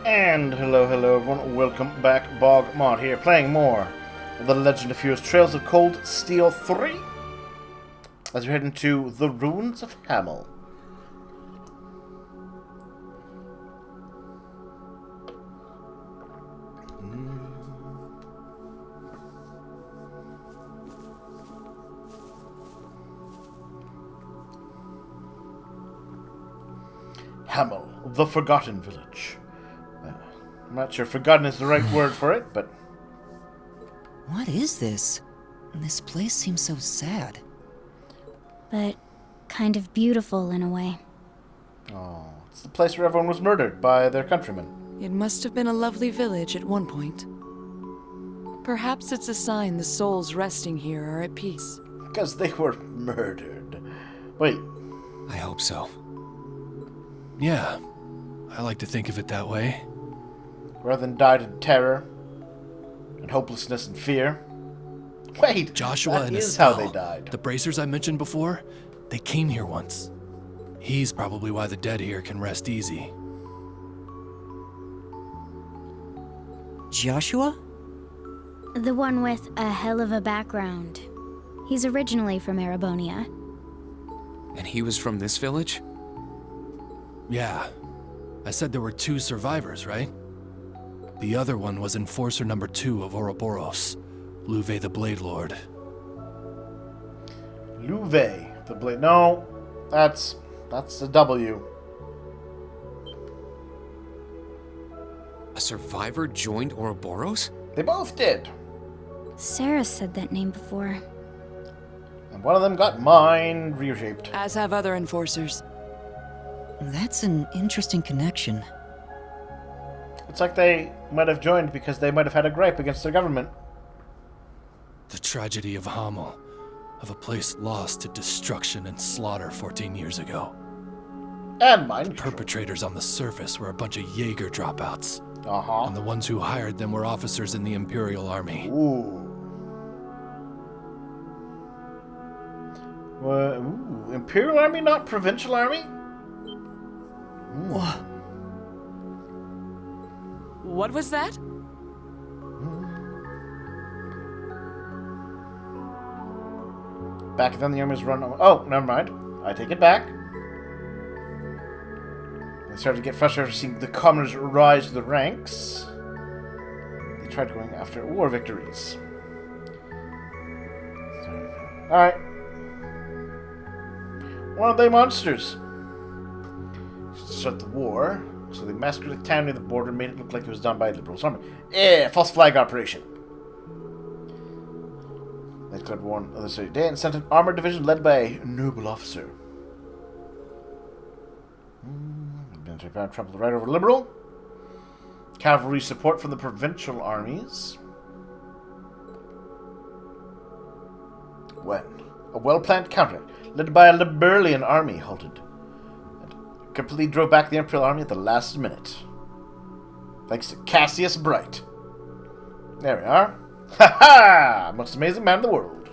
And hello everyone, welcome back. BogMod here, playing more of The Legend of Heroes Trails of Cold Steel 3 as we head into the ruins of Hamel. Hamel, the Forgotten Village. I'm not sure forgotten is the right word for it, but... What is this? This place seems so sad. But kind of beautiful in a way. Oh, it's the place where everyone was murdered by their countrymen. It must have been a lovely village at one point. Perhaps it's a sign the souls resting here are at peace. Because they were murdered. Wait, I hope so. Yeah, I like to think of it that way. rather than died in terror and hopelessness and fear. Wait, Joshua that and is Estelle, how they died. the bracers I mentioned before, they came here once. He's probably why the dead here can rest easy. Joshua? The one with a hell of a background. He's originally from Erebonia. And he was from this village? Yeah. I said there were 2 survivors, right? The other one was Enforcer number 2 of Ouroboros, Louve the Blade Lord. Louve the Blade... No, that's a W. A survivor joined Ouroboros? They both did. Sarah said that name before. And one of them got mind reshaped. As have other enforcers. That's an interesting connection. It's like they might have joined because they might have had a gripe against their government. The tragedy of Hamel, of a place lost to destruction and slaughter 14 years ago. And mind control. Perpetrators on the surface were a bunch of Jaeger dropouts. Uh-huh. And the ones who hired them were officers in the Imperial Army. Ooh. Ooh. Imperial Army, not Provincial Army? What was that? Back then the armies run... Oh, never mind. I take it back. They started to get frustrated seeing the commoners rise to the ranks. They tried going after war victories. Alright. One of they monsters. To start the war, so they massacred a town near the border and made it look like it was done by a liberal army. False flag operation. They declared war on the other day and sent an armored division led by a noble officer. Military power trampled right over liberal. Cavalry support from the provincial armies. When a well-planned counter led by a Liberalian army halted and completely drove back the Imperial army at the last minute. Thanks to Cassius Bright. There we are. Ha ha! Most amazing man in the world.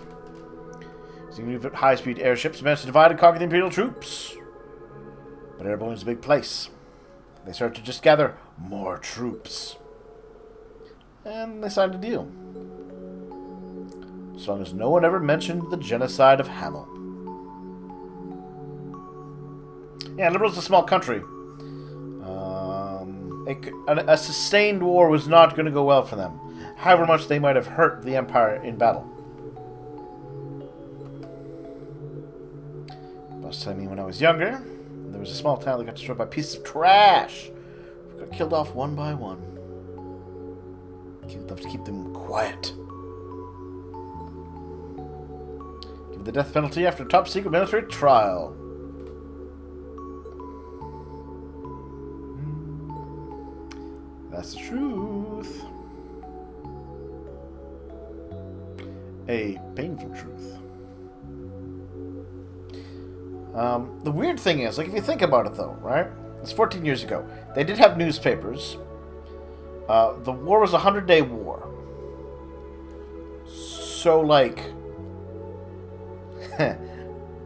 Using high-speed airships managed to divide and conquer the Imperial troops. But Erebonia is a big place. They started to just gather more troops. And they signed a deal. As long as no one ever mentioned the genocide of Hamel. Yeah, Liberal's a small country. A sustained war was not going to go well for them. However much they might have hurt the Empire in battle. Boss telling me when I was younger, there was a small town that got destroyed by pieces of trash. We got killed off one by one. You'd love to keep them quiet. Give the death penalty after a top secret military trial. That's the truth. A painful truth. The weird thing is, like, if you think about it, though, right? It's 14 years ago. They did have newspapers. The war was a 100-day war. So, like,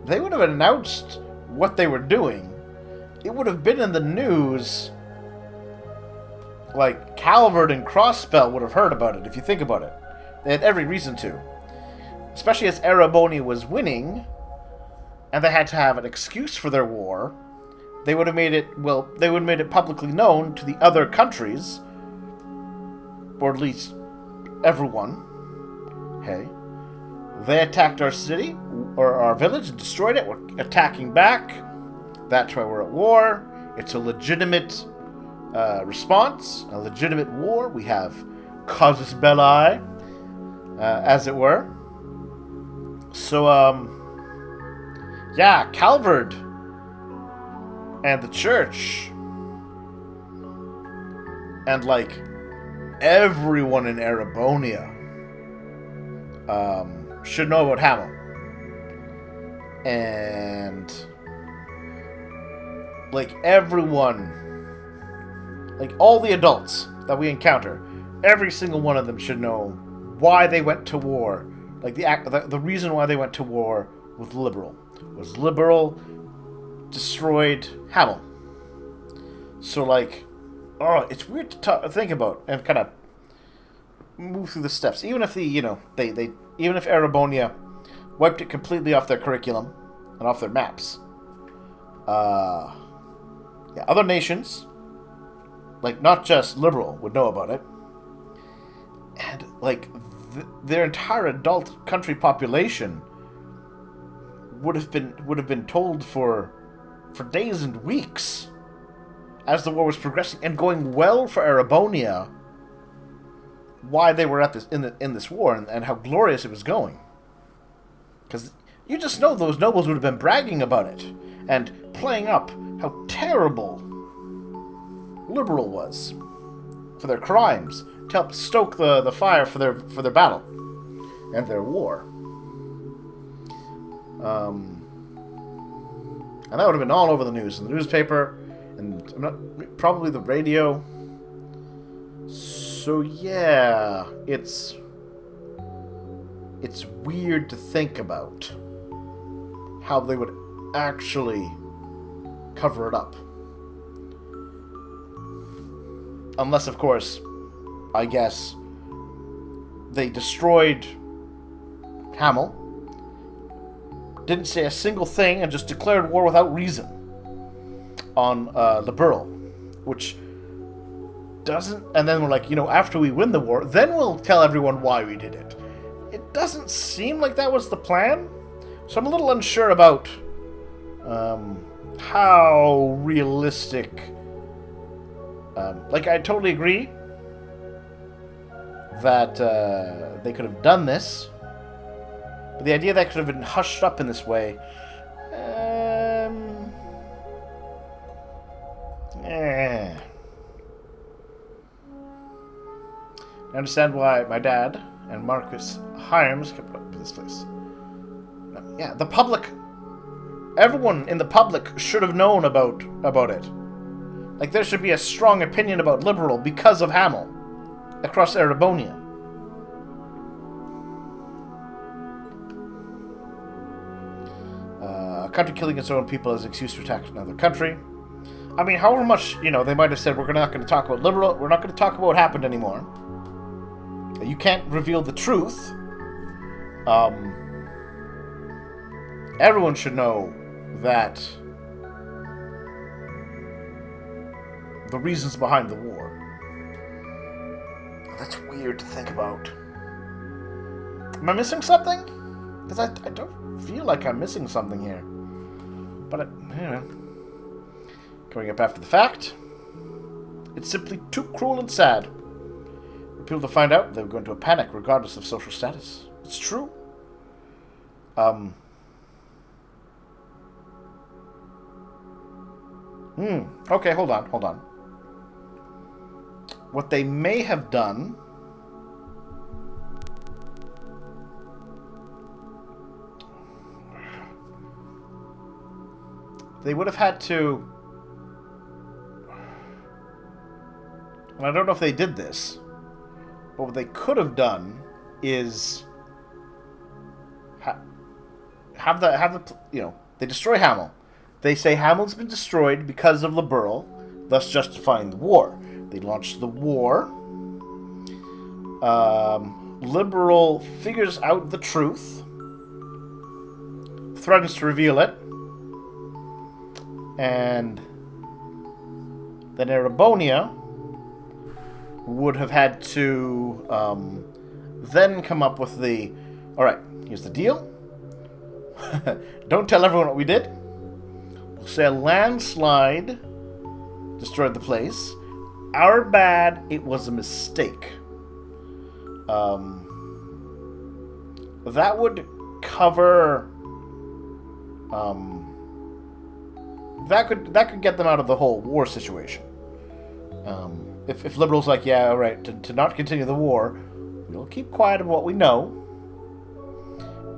they would have announced what they were doing. It would have been in the news like, Calvert and Crossspell would have heard about it, if you think about it. They had every reason to. Especially as Erebonia was winning, and they had to have an excuse for their war. They would have made it, well, they would have made it publicly known to the other countries, or at least everyone. Hey, they attacked our city, or our village, and destroyed it. We're attacking back. That's why we're at war. It's a legitimate response, a legitimate war. We have casus belli, as it were. So, yeah, Calvard and the church and, like, everyone in Erebonia should know about Hamel. And, like, everyone, like, all the adults that we encounter, every single one of them should know why they went to war. Like, the reason why they went to war with Liberal was Liberal destroyed Hamel. So, like, oh, it's weird to think about and kind of move through the steps. Even if even if Erebonia wiped it completely off their curriculum and off their maps, yeah, other nations, like, not just Liberal, would know about it, and, like, their entire adult country population would have been told for days and weeks as the war was progressing and going well for Erebonia why they were at this in this war and how glorious it was going. Because you just know those nobles would have been bragging about it and playing up how terrible Liberal was for their crimes to help stoke the fire for their battle and their war. And that would have been all over the news, in the newspaper, and probably the radio. So yeah, it's weird to think about how they would actually cover it up. Unless, of course, I guess, they destroyed Hamel, didn't say a single thing, and just declared war without reason on Liberal, which doesn't... And then we're like, after we win the war, then we'll tell everyone why we did it. It doesn't seem like that was the plan, so I'm a little unsure about how realistic... like, I totally agree that they could have done this, but the idea that could have been hushed up in this way, I understand why my dad and Marcus Hyams kept up to this place. Yeah, the public, everyone in the public should have known about it. Like, there should be a strong opinion about Liberal because of Hamel across Erebonia. A country killing its own people as an excuse to attack another country. I mean, however much, they might have said, we're not going to talk about Liberal, we're not going to talk about what happened anymore. You can't reveal the truth. Everyone should know that the reasons behind the war. That's weird to think about. Am I missing something? Because I don't feel like I'm missing something here. But, coming up after the fact, it's simply too cruel and sad for people to find out they would go into a panic regardless of social status. It's true. Okay, hold on. What they may have done... They would have had to... And I don't know if they did this, but what they could have done is... Have the they destroy Hamel. They say Hamel's been destroyed because of Liberal, thus justifying the war. They launch the war. Liberal figures out the truth. Threatens to reveal it. And then Erebonia would have had to then come up with the... Alright, here's the deal. Don't tell everyone what we did. We'll say a landslide destroyed the place. Our bad, it was a mistake. That would cover... that could get them out of the whole war situation. If liberals like, yeah, all right, to not continue the war, we'll keep quiet about what we know.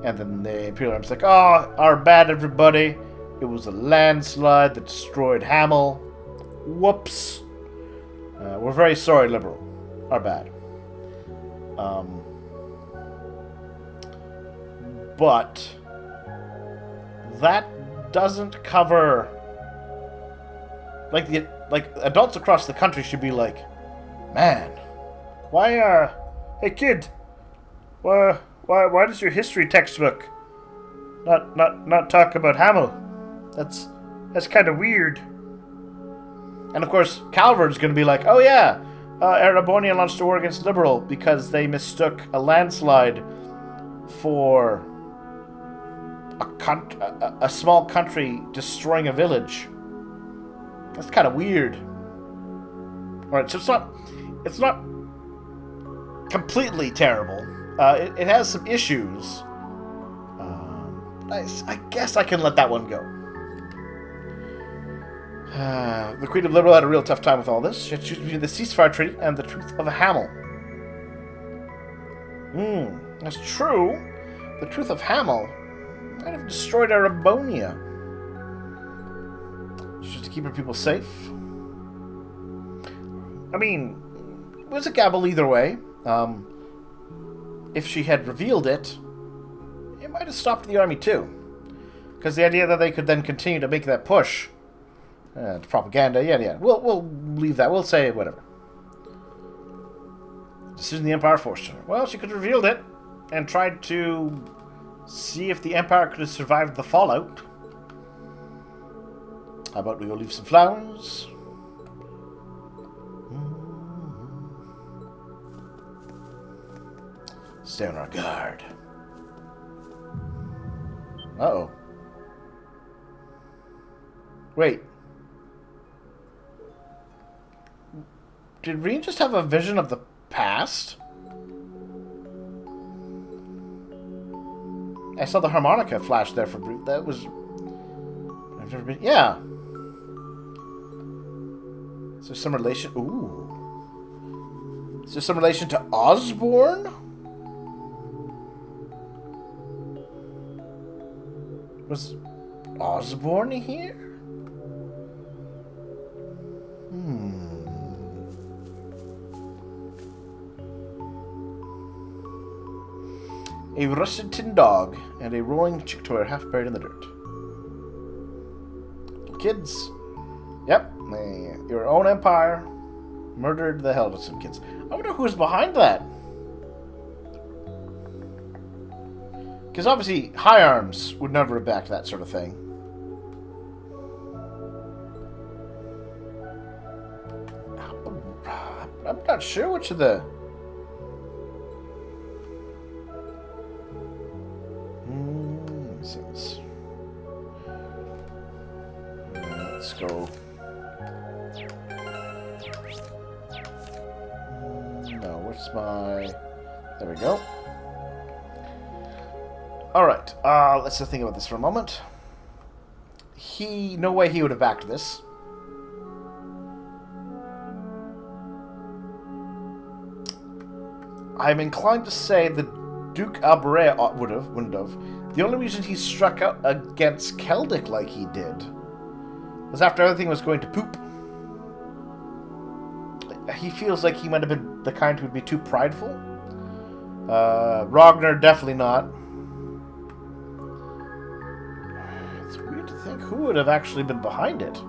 And then the Imperial Army's like, oh, our bad, everybody. It was a landslide that destroyed Hamel. Whoops. We're very sorry, Liberal. Our bad. But that doesn't cover... Like adults across the country should be like, man, why hey kid, why does your history textbook not talk about Hamel? That's kind of weird. And of course, Calvard's going to be like, oh yeah, Erebonia launched a war against Liberal because they mistook a landslide for a small country destroying a village. That's kind of weird. Alright, so it's not completely terrible. It has some issues. I guess I can let that one go. The Queen of Liberal had a real tough time with all this. She had to choose between the ceasefire treaty and the truth of Hamel. That's true. The truth of Hamel might have destroyed Erebonia. Just to keep her people safe. I mean, it was a gamble either way. If she had revealed it, it might have stopped the army too. Because the idea that they could then continue to make that push, propaganda, yeah. We'll leave that. We'll say whatever. Decision the Empire forced her. Well, she could have revealed it and tried to see if the Empire could have survived the fallout. How about we go leave some flowers? Stay on our guard. Uh-oh. Wait. Did Reen just have a vision of the past? I saw the harmonica flash there for brief. That was... I've never been... Yeah. Is there some relation... Ooh. Is there some relation to Osborne? Was Osborne here? A rusted tin dog and a rolling chick toy are half buried in the dirt. Kids. Yep. Your own empire murdered the hell out of some kids. I wonder who's behind that. Because obviously, High Arms would never have backed that sort of thing. I'm not sure which of the... Let's go. No, where's my... There we go. Alright, let's just think about this for a moment. No way he would have backed this. I'm inclined to say that Duke Alberet wouldn't have. The only reason he struck out against Celtic like he did was after everything was going to poop. He feels like he might have been the kind who would be too prideful. Ragnar, definitely not. It's weird to think who would have actually been behind it.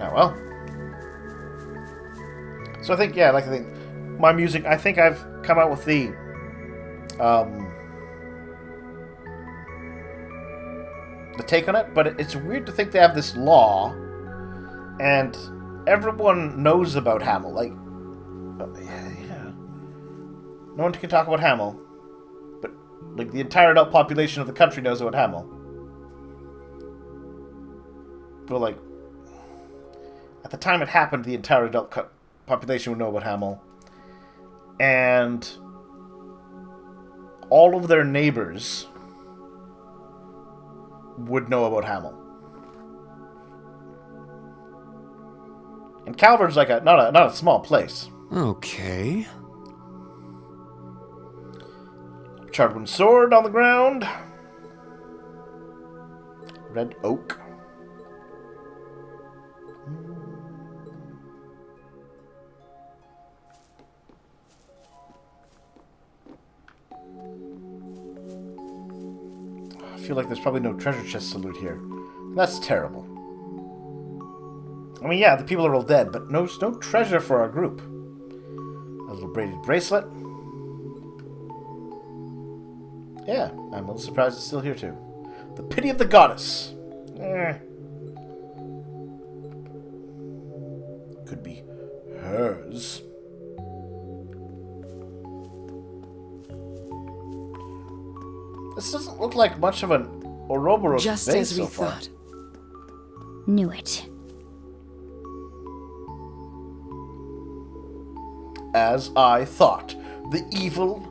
Oh, well. So I think, yeah, like I think my music, I think I've come out with the take on it, but it's weird to think they have this law, and everyone knows about Hamel. Like, yeah. No one can talk about Hamel, but like the entire adult population of the country knows about Hamel. But like, at the time it happened, the entire adult population would know about Hamel, and all of their neighbors would know about Hamel. And Calvard's like not a small place. Okay. Charred sword on the ground. Red oak. I feel like there's probably no treasure chest to loot here. That's terrible. I mean, yeah, the people are all dead, but no treasure for our group. A little braided bracelet. Yeah, I'm a little surprised it's still here, too. The pity of the goddess. Could be hers. This doesn't look like much of an Ouroboros Just base as we so far. thought. Knew it. As I thought, the evil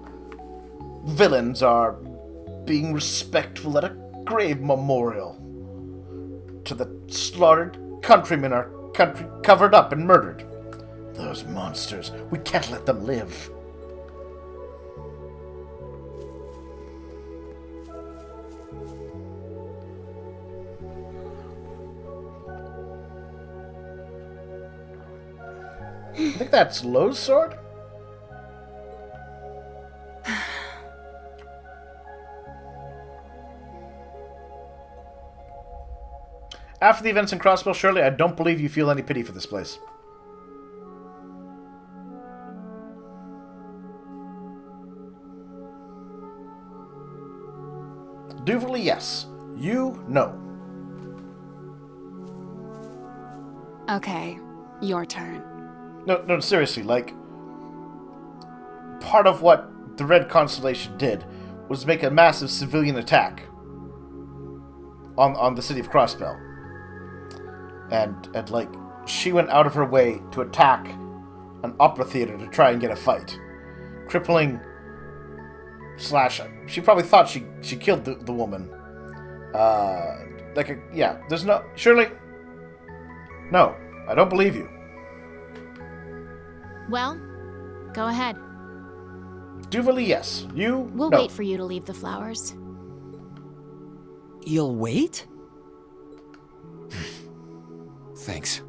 villains are being respectful at a grave memorial to the slaughtered countrymen our country covered up and murdered. Those monsters, we can't let them live. I think that's Lowe's sword? After the events in Crossbell, Shirley, I don't believe you feel any pity for this place. Duverly, yes. You, no. Okay, your turn. No, seriously, like, part of what the Red Constellation did was make a massive civilian attack on the city of Crossbell. And like, she went out of her way to attack an opera theater to try and get a fight. Crippling / she probably thought she killed the woman. There's no... Shirley? No, I don't believe you. Well, go ahead. Duverly, yes. You, We'll no. wait for you to leave the flowers. You'll wait? Thanks.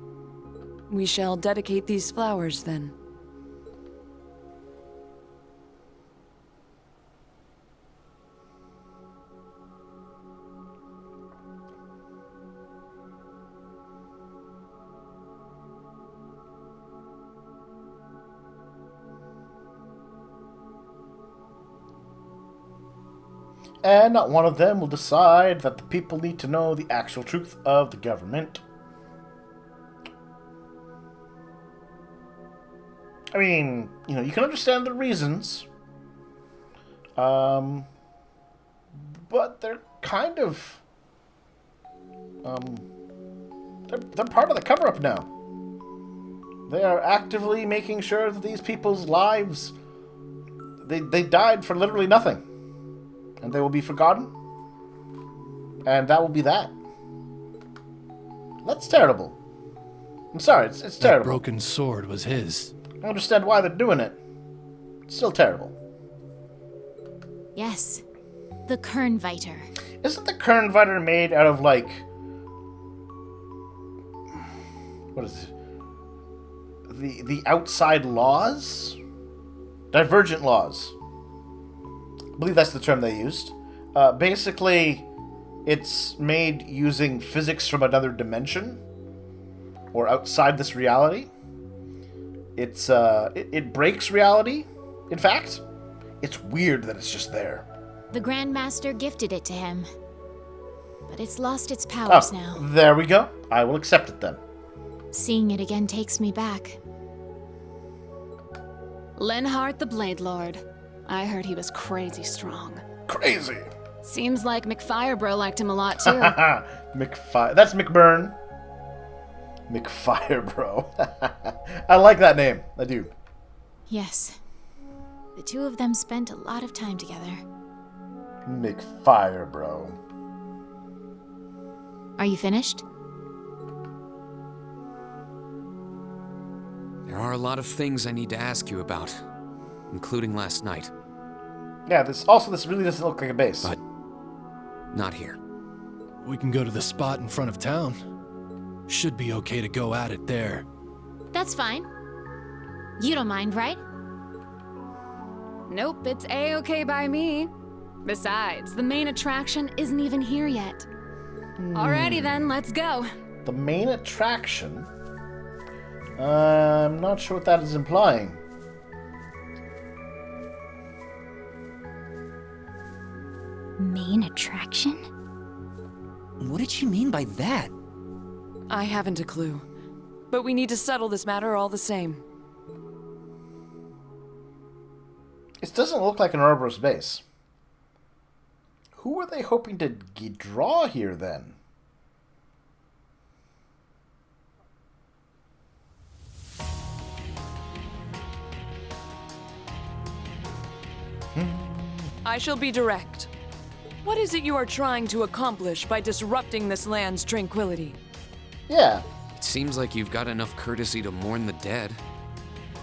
We shall dedicate these flowers then. And not one of them will decide that the people need to know the actual truth of the government. I mean, you can understand the reasons. But they're kind of... They're part of the cover-up now. They are actively making sure that these people's lives... They died for literally nothing. And they will be forgotten. And that will be that. That's terrible. I'm sorry, it's That terrible. broken sword was his. I understand why they're doing it. It's still terrible. Yes, the Kernviter. Isn't the Kernviter made out of, like... What is it? The outside laws? Divergent laws. I believe that's the term they used. Basically, it's made using physics from another dimension. or outside this reality. It breaks reality, in fact. It's weird that it's just there. The Grandmaster gifted it to him. But it's lost its powers now. There we go. I will accept it then. Seeing it again takes me back. Lenhart the Blade Lord. I heard he was crazy strong. Crazy. Seems like McFirebro liked him a lot too. That's McBurn. McFirebro. I like that name. I do. Yes. The two of them spent a lot of time together. McFirebro. Are you finished? There are a lot of things I need to ask you about, including last night. Yeah, this really doesn't look like a base. But not here. We can go to the spot in front of town. Should be okay to go at it there. That's fine. You don't mind, right? Nope, it's A-okay by me. Besides, the main attraction isn't even here yet. Alrighty then, let's go. The main attraction? I'm not sure what that is implying. Main attraction? What did she mean by that? I haven't a clue. But we need to settle this matter all the same. It doesn't look like an Ouroboros base. Who are they hoping to draw here, then? I shall be direct. What is it you are trying to accomplish by disrupting this land's tranquility? Yeah. It seems like you've got enough courtesy to mourn the dead.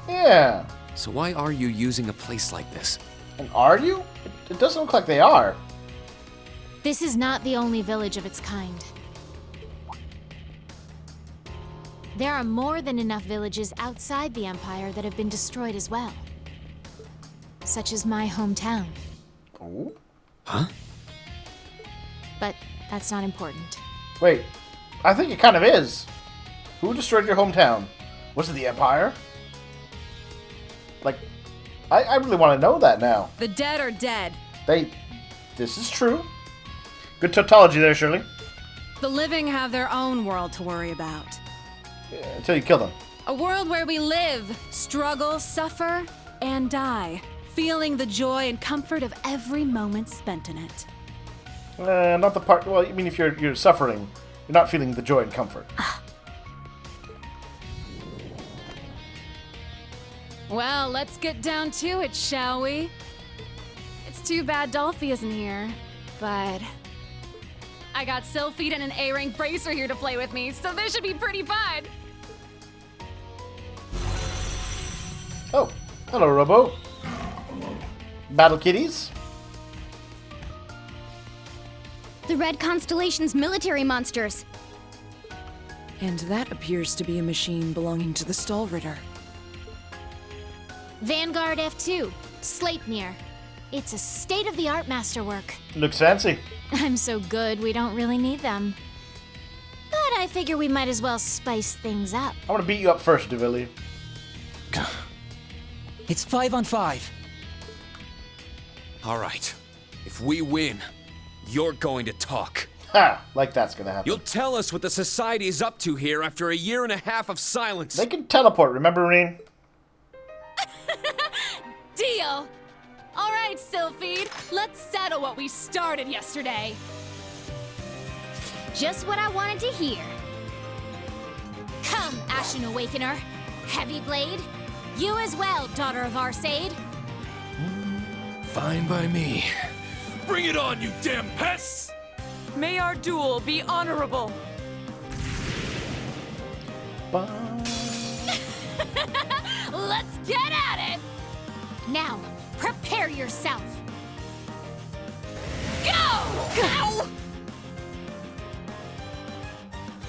Yeah. So why are you using a place like this? And are you? It doesn't look like they are. This is not the only village of its kind. There are more than enough villages outside the Empire that have been destroyed as well. Such as my hometown. Oh? Huh? But that's not important. Wait. I think it kind of is. Who destroyed your hometown? Was it the Empire? Like, I really want to know that now. The dead are dead. This is true. Good tautology there, Shirley. The living have their own world to worry about. Yeah, until you kill them. A world where we live, struggle, suffer, and die, feeling the joy and comfort of every moment spent in it. Not the part. Well, I mean, if you're suffering, you're not feeling the joy and comfort. Well, let's get down to it, shall we? It's too bad Dolphy isn't here, but I got Sylphid and an A-rank bracer here to play with me, so this should be pretty fun. Oh, hello, Robo. Battle kitties. The Red Constellation's military monsters. And that appears to be a machine belonging to the Stallritter. Vanguard F2, Sleipnir. It's a state-of-the-art masterwork. Looks fancy. I'm so good, we don't really need them. But I figure we might as well spice things up. I'm gonna beat you up first, Devilly. It's 5-on-5. All right. If we win, you're going to talk. Ha! Like that's gonna happen. You'll tell us what the society is up to here after a year and a half of silence. They can teleport, remember, Reen? Deal! Alright, Sylphid, let's settle what we started yesterday. Just what I wanted to hear. Come, Ashen Awakener. Heavy Blade. You as well, Daughter of Arsaid. Fine by me. Bring it on, you damn pests! May our duel be honorable. Let's get at it! Now, prepare yourself. Go! Ow!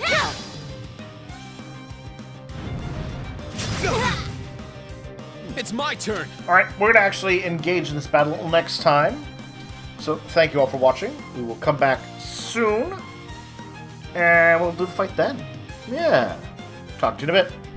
Ow! It's my turn. Alright, we're gonna actually engage in this battle next time. So, thank you all for watching. We will come back soon. And we'll do the fight then. Yeah. Talk to you in a bit.